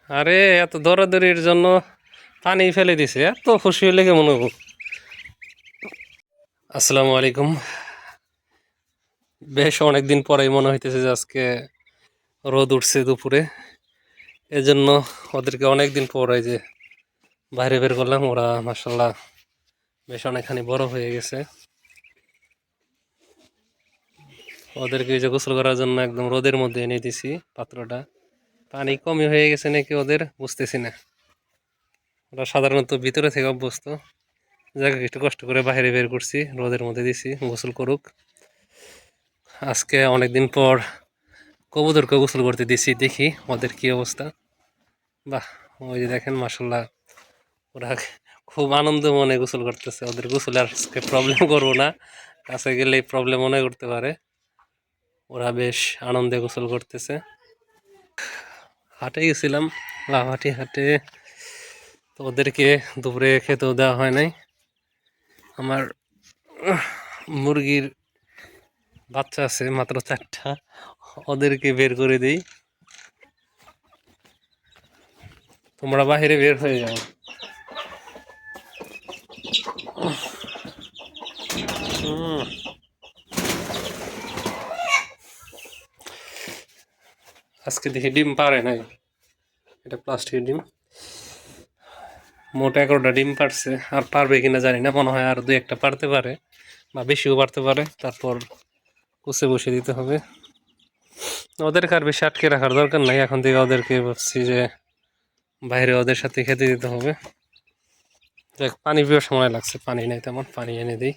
আরে এত দৌড়াদৌড়ির জন্য পানি ফেলে দিছে, এত খুশি হলে কেমন হবো। আসসালামু আলাইকুম। বেশ অনেকদিন পরেই মনে হইতেছে যে আজকে রোদ উঠছে দুপুরে, এজন্য ওদেরকে অনেকদিন পর এই যে বাইরে বের করলাম। ওরা মাশাল্লাহ বেশ অনেকখানি বড় হয়ে গেছে। ওদেরকে এই যে গোসল করার জন্য একদম রোদের মধ্যে এনে দিছি পাত্রটা। পানি কমই হয়ে গেছে নাকি ওদের বুঝতেছি না। ওরা সাধারণত ভিতরে থেকে অভ্যস্ত, যাকে একটু কষ্ট করে বাইরে বের করছি, রোদের মধ্যে দিছি গোসল করুক। আজকে অনেকদিন পর কবুতরকে গোসল করতে দিছি, দেখি ওদের কি অবস্থা। বাহ, ওই যে দেখেন মাশাল্লাহ, ওরা খুব আনন্দ মনে গোসল করতেছে। ওদের গোসলে আজকে প্রবলেম করবো না, কাছে গেলেই প্রবলেম মনে করতে পারে। ওরা বেশ আনন্দে গোসল করতেছে। হাটে গেছিলাম, লাভাটি হাটে, তো ওদেরকে দুপুরে খেতেও দেওয়া হয় নাই। আমার মুরগির বাচ্চা আছে মাত্র 4টা, ওদেরকে বের করে দিই। তোমরা বাহিরে বের হয়ে যাও। আজকে দেখি ডিম পারে নাই, এটা প্লাস্টিকের ডিম। মোট 11টা ডিম পারছে, আর পারবে কিনা জানি না, মনে হয় আর 2-1টা পারতে পারে বা বেশিও পারতে পারে। তারপর কুচে বসে দিতে হবে। ওদেরকে আর বেশি আটকে রাখার দরকার নাই, এখন থেকে ওদেরকে ভাবছি যে বাইরে ওদের সাথে খেতে দিতে হবে। দেখ, পানি পিওর সময় লাগছে, পানি নেই তেমন, পানি এনে দিই।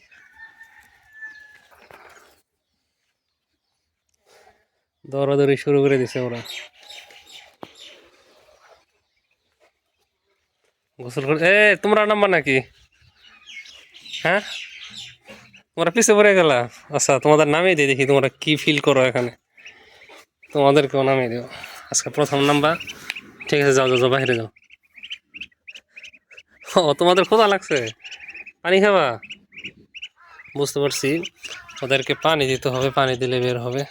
দৌড়াদৌড়ি শুরু করে দিছে ওরা। গোসল করে তোমরা নাম্বার নাকি? হ্যাঁ, তোমরা পিছিয়ে পড়ে গেলা। আচ্ছা, তোমাদের নামিয়ে দিই, দেখি তোমরা কি ফিল করো এখানে। তোমাদেরকেও নামিয়ে দিও। আজকে প্রথম নাম্বার। ঠিক আছে, যাও যাও যাও, বাইরে যাও। ও, তোমাদের ক্ষুধা লাগছে, পানি খাবা? বুঝতে পারছি, ওদেরকে পানি দিতে হবে, পানি দিলে বের হবে।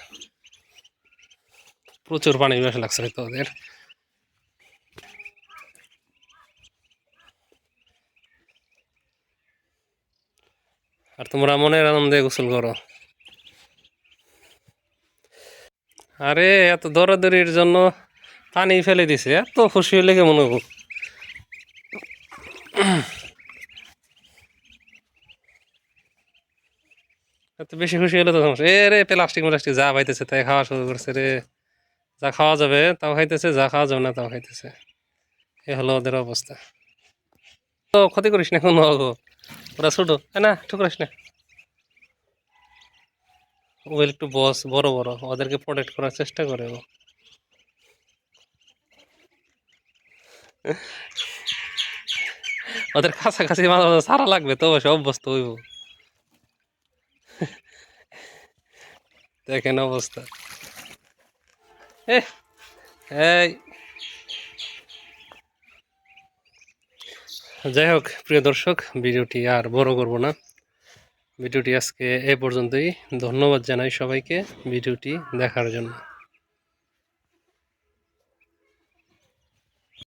প্রচুর পানি বেশ লাগছে তো ওদের। আর তোমরা মনের আনন্দে গোসল করো। আরে এত দৌড়াদৌড়ির জন্য পানি ফেলে দিছে, এত খুশি হলে কেমন হবো। এত বেশি খুশি হলে তো সমস্যা। রে প্লাস্টিক প্লাস্টিক যা পাইতেছে তাই খাওয়া শুরু করছে রে। যা খাওয়া যাবে তাও খাইতেছে, যা খাওয়া যাবে না তাও খাইতেছে। এ হলো ওদের অবস্থা। তো ক্ষতি করিস না কোনো, ওরা ছোটো, না ঠুকরিস না। ও একটু বস বড় বড়, ওদেরকে প্রোটেক্ট করার চেষ্টা করে ও। ওদের কাছাকাছি মাঝে মাঝে সারা লাগবে, তো অবশ্যই অভ্যস্ত হইব। দেখেন অবস্থা। এ এই যাই হোক, প্রিয় দর্শক, ভিডিওটি আর বড় করব না। ভিডিওটি আজকে এ পর্যন্তই। ধন্যবাদ জানাই সবাইকে ভিডিওটি দেখার জন্য।